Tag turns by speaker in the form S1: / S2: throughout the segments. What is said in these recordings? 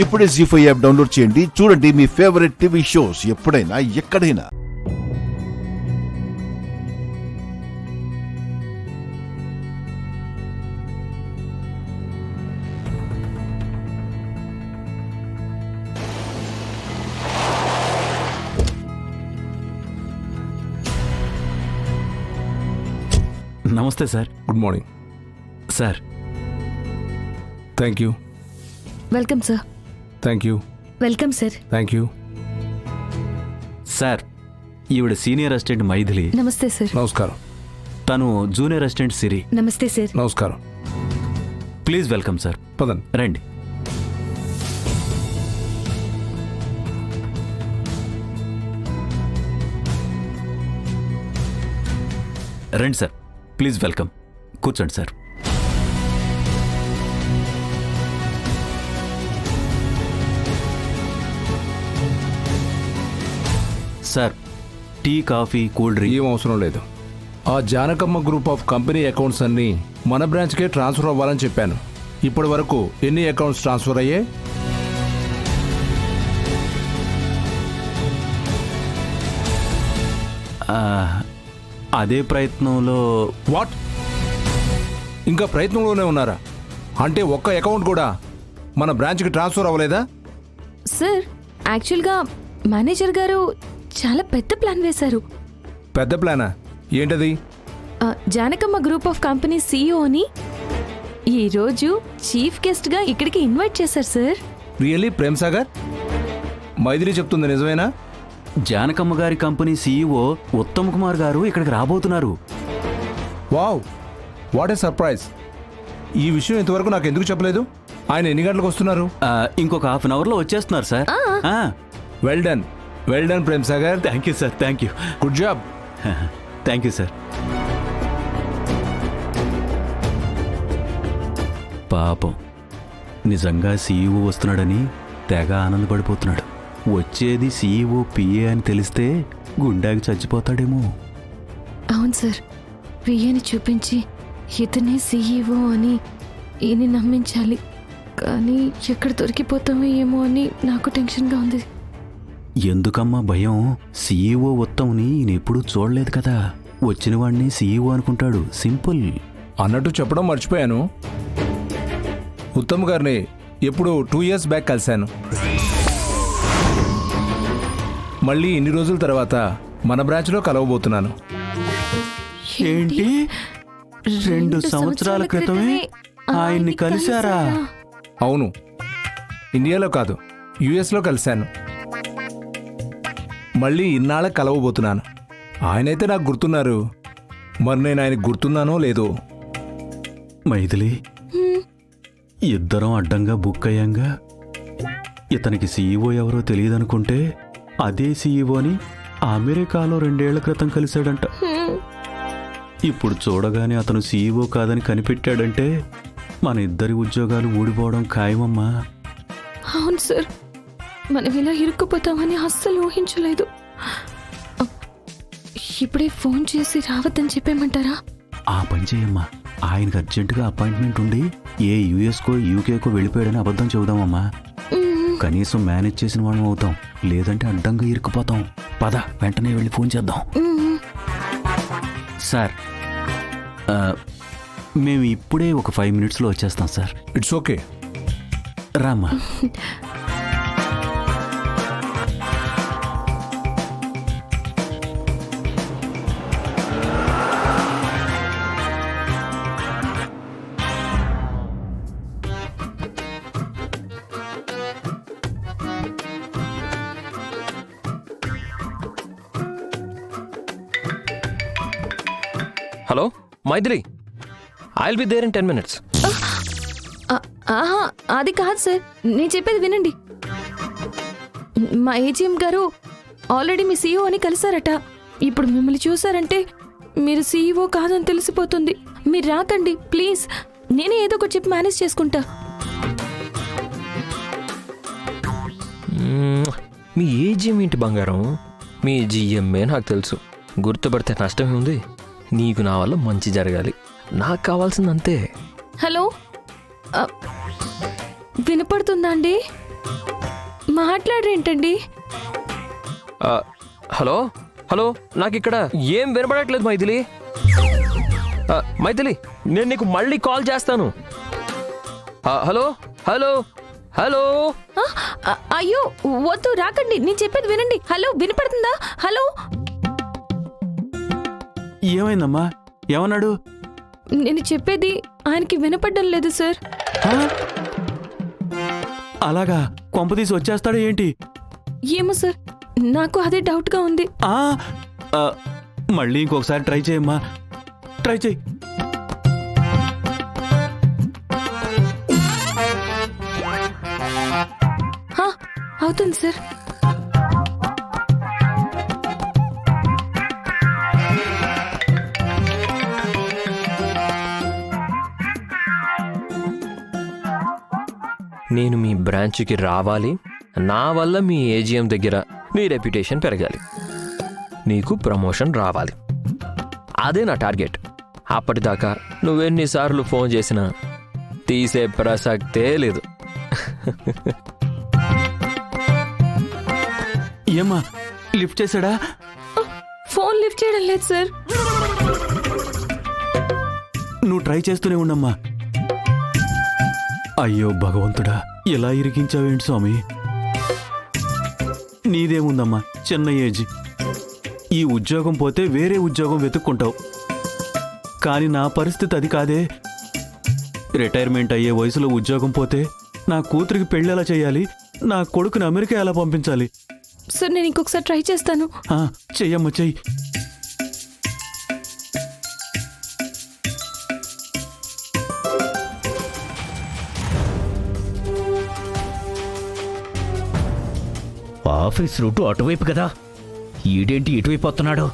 S1: ఇప్పుడే జీ5 app download చేయండి. చూడండి మీ ఫేవరెట్ టీవీ షోస్ ఎప్పుడైనా ఎక్కడైనా.
S2: నమస్తే sir.
S3: Good morning
S2: sir.
S3: Thank you.
S4: Welcome sir.
S3: Thank you.
S4: Welcome sir.
S3: Thank you.
S2: Sir, ఈవిడ సీనియర్ అసిస్టెంట్ మైథిలి.
S4: నమస్తే సార్.
S3: నమస్కారం.
S2: తను జూనియర్ అసిస్టెంట్ సిరి.
S4: నమస్తే సార్.
S3: నమస్కారం.
S2: Please welcome sir.
S3: పదండి.
S2: రండి. రండి సార్. Please welcome. కూర్చోండి sir. Sir, tea, coffee, cool drink
S3: ఏం అవసరం లేదు. ఆ Janakamma group of company accounts అన్ని మన బ్రాంచ్కే ట్రాన్స్ఫర్ అవ్వాలని చెప్పాను. ఇప్పటి వరకు ఎన్ని అకౌంట్స్ ట్రాన్స్ఫర్ అయ్యాయి?
S2: అదే ప్రయత్నంలో.
S3: వాట్? ఇంకా ప్రయత్నంలోనే ఉన్నారా? అంటే ఒక్క అకౌంట్ కూడా మన బ్రాంచ్కి ట్రాన్స్ఫర్ అవ్వలేదా?
S4: సార్, యాక్చువల్గా మేనేజర్ గారు చాలా పెద్ద ప్లాన్ వేశారు.
S3: పెద్ద ప్లానా? ఏంటది?
S4: జానకమ్మ గ్రూప్ ఆఫ్ కంపెనీ సీఈఓని ఈరోజు చీఫ్ గెస్ట్గా ఇక్కడికి ఇన్వైట్ చేశారు సార్.
S3: రియల్లీ ప్రేమ్ సాగర్? మైథిలి చెప్తుంది నిజమేనా?
S2: జానకమ్మ గారి కంపెనీ సీఈఓ ఉత్తమ్ కుమార్ గారు ఇక్కడికి రాబోతున్నారు.
S3: Wow, what a surprise. ఈ విషయం ఇంతవరకు నాకు ఎందుకు చెప్పలేదు? ఆయన ఎన్ని గంటలకు వస్తున్నారు?
S2: ఇంకొక హాఫ్ అన్ అవర్లో వచ్చేస్తున్నారు sir.
S3: Well done, well done Prem Sagar.
S2: Thank you sir. Thank you.
S3: Good job.
S2: Thank you sir. పాపం, నిజంగా సీఈఓ వస్తున్నాడని తెగ ఆనందపడిపోతున్నాడు. వచ్చేది సీఈఓ పిఏ అని తెలిస్తే గుండెకి చచ్చిపోతాడేమో.
S4: అవును సార్, పిఏని చూపించి ఇతనే సీఈఓ అని ఈయన్ని నమ్మించాలి. కానీ ఎక్కడ దొరికిపోతామో ఏమో అని నాకు టెన్షన్గా ఉంది.
S2: ఎందుకమ్మా భయం? సీఈఓ ఉత్తమ్ని నేనెప్పుడూ చూడలేదు కదా. వచ్చిన వాడిని సీఈఓ అనుకుంటాడు. సింపుల్.
S3: అన్నట్టు చెప్పడం మర్చిపోయాను. ఉత్తమ్ గారిని ఎప్పుడు 2 years బ్యాక్ కలిశాను. మళ్ళీ ఇన్ని రోజుల తర్వాత మన బ్రాంచ్లో కలవబోతున్నాను.
S2: ఏంటి? 2 సంవత్సరాల క్రితమే ఆయన్ని కలిశారా?
S3: అవును, ఇండియాలో కాదు, యుఎస్లో కలిశాను. మళ్ళీ ఇన్నాళ్ళ కలవబోతున్నాను. ఆయనైతే నాకు గుర్తున్నారు. మరి నేను ఆయనకు గుర్తున్నానో లేదో.
S2: మైథిలి, ఇద్దరం అడ్డంగా బుక్ అయ్యాంగా. ఇతనికి సీఈఓ ఎవరో తెలియదనుకుంటే అదే సీఈఓని అమెరికాలో 2 ఏళ్ల క్రితం కలిశాడంట. ఇప్పుడు చూడగానే అతను సీఈఓ కాదని కనిపెట్టాడంటే మన ఇద్దరి ఉద్యోగాలు ఊడిపోవడం ఖాయమమ్మా.
S4: అవును సార్, మనం ఇలా ఇరుక్కుపోతామని అస్సలు ఊహించలేదు. ఇప్పుడే ఫోన్ చేసి రావద్దని చెప్పేమంటారా?
S2: ఆ పని చేయమ్మా. ఆయనకు అర్జెంటుగా అపాయింట్మెంట్ ఉండి ఏ యుఎస్కో యూకేకో వెళ్ళిపోయాడని అబద్ధం చెబుదామమ్మా. కనీసం మేనేజ్ చేసిన వాళ్ళం అవుతాం. లేదంటే అడ్డంగా ఇరుక్కుపోతాం. పద, వెంటనే వెళ్ళి ఫోన్ చేద్దాం. సార్, మేము ఇప్పుడే ఒక 5 minutesలో వచ్చేస్తాం సార్.
S3: It's okay.
S2: రామ్మా.
S5: Hello Mythili, I will be there in 10 minutes.
S4: అది కాదు సార్, నేను చెప్పేది వినండి. మా ఏజీఎం గారు ఆల్రెడీ మీ సీఈఓ అని కలిశారట. ఇప్పుడు మిమ్మల్ని చూసారంటే మీరు సీఈఓ కాదని తెలిసిపోతుంది. మీరు రాకండి ప్లీజ్. నేనే ఏదో ఒకటి చెప్పి మేనేజ్ చేసుకుంటా.
S5: మీ ఏజీఎం ఏంటి బంగారం? మీ జిఎంఏ నాకు తెలుసు. గుర్తుపడితే నష్టమే ఉంది. నీకు నా వల్ల మంచి జరగాలి. నాకు కావాల్సింది అంతే.
S4: హలో, వినపడుతుందా అండి? మాట్లాడరేంటండి?
S5: ఆ, హలో హలో నాకు ఇక్కడ ఏం వినపడట్లేదు మైథిలి. మైథిలి నేను నీకు మళ్ళీ కాల్ చేస్తాను. Hello hello hello.
S4: అయ్యో వద్దు, రాకండి, నేను చెప్పేది వినండి. హలో, వినపడుతుందా? హలో.
S2: ఏమైందమ్మా? ఏమన్నాడు?
S4: నేను చెప్పేది ఆయనకి వినపడడం లేదు సార్.
S2: ఆ? అలాగా? కొంపదీసి వచ్చేస్తాడా ఏంటి?
S4: ఏమో సార్, నాకు అదే డౌట్గా ఉంది.
S2: ఆ, ఆ, మళ్ళీ ఇంకొకసారి ట్రై చేయమ్మా, ట్రై చేయి.
S4: అవుతుంది సార్.
S5: నేను మీ బ్రాంచ్కి రావాలి, నా వల్ల మీ ఏజిఎం దగ్గర నీ రెప్యుటేషన్ పెరగాలి, నీకు ప్రమోషన్ రావాలి. అదే నా టార్గెట్. అప్పటిదాకా నువ్వెన్నిసార్లు ఫోన్ చేసినా తీసే ప్రసక్తే లేదు.
S2: ఏమ్మా, లిఫ్ట్ చేశాడా?
S4: ఫోన్ లిఫ్ట్ చేయడం లేదు సార్.
S2: నువ్వు ట్రై చేస్తూనే ఉండమ్మా. అయ్యో భగవంతుడా, ఎలా ఇరికించావేంటి స్వామి? నీదేముందమ్మా, చిన్న ఏజ్. ఈ ఉద్యోగం పోతే వేరే ఉద్యోగం వెతుక్కుంటావు. కానీ నా పరిస్థితి అది కాదే. రిటైర్మెంట్ అయ్యే వయసులో ఉద్యోగం పోతే నా కూతురికి పెళ్ళి ఎలా చేయాలి, నా కొడుకుని అమెరికా ఎలా పంపించాలి?
S4: సార్, నేను ఇంకొకసారి ట్రై చేస్తాను.
S2: చెయ్యమ్మా, చెయ్యి.
S6: ఆఫీస్ రూటు అటువైపు కదా, ఈడేంటి ఇటువైపు వస్తున్నాడు?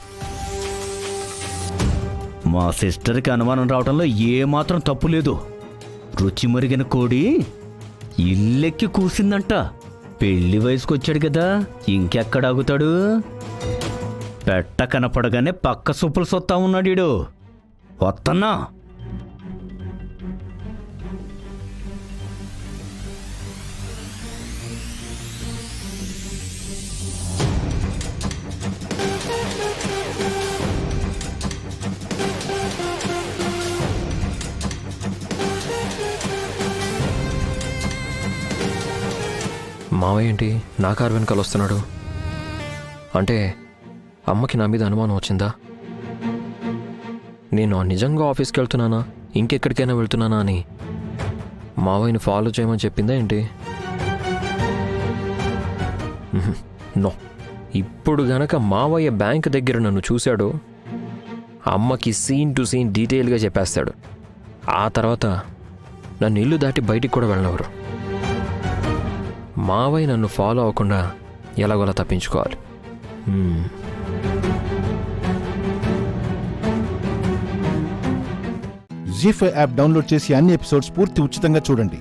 S6: మా సిస్టర్కి అనుమానం రావడంలో ఏమాత్రం తప్పు లేదు. రుచి మరిగిన కోడి ఇల్లెక్కి కూసిందంట. పెళ్లి వయసుకొచ్చాడు కదా, ఇంకెక్కడ ఆగుతాడు? పెట్ట కనపడగానే పక్క సూపులు సొత్తా ఉన్నాడు ఈడు. వత్తన్నా.
S5: మావయ్య ఏంటి నా కారు వెనకాల వస్తున్నాడు? అంటే అమ్మకి నా మీద అనుమానం వచ్చిందా? నేను నిజంగా ఆఫీస్కి వెళ్తున్నానా, ఇంకెక్కడికైనా వెళ్తున్నానా అని మావయ్యని ఫాలో చేయమని చెప్పిందా ఏంటి? నో. ఇప్పుడు గనక మావయ్య బ్యాంక్ దగ్గర నన్ను చూశాడు, అమ్మకి సీన్ టు సీన్ డీటెయిల్గా చెప్పేస్తాడు. ఆ తర్వాత నన్ను ఇల్లు దాటి బయటికి కూడా వెళ్ళనివ్వరు. మావయ్య నన్ను ఫాలో అవ్వకుండా ఎలాగోలా తప్పించుకోవాలి.
S1: జీ5 యాప్ డౌన్లోడ్ చేసి అన్ని ఎపిసోడ్స్ పూర్తి ఉచితంగా చూడండి.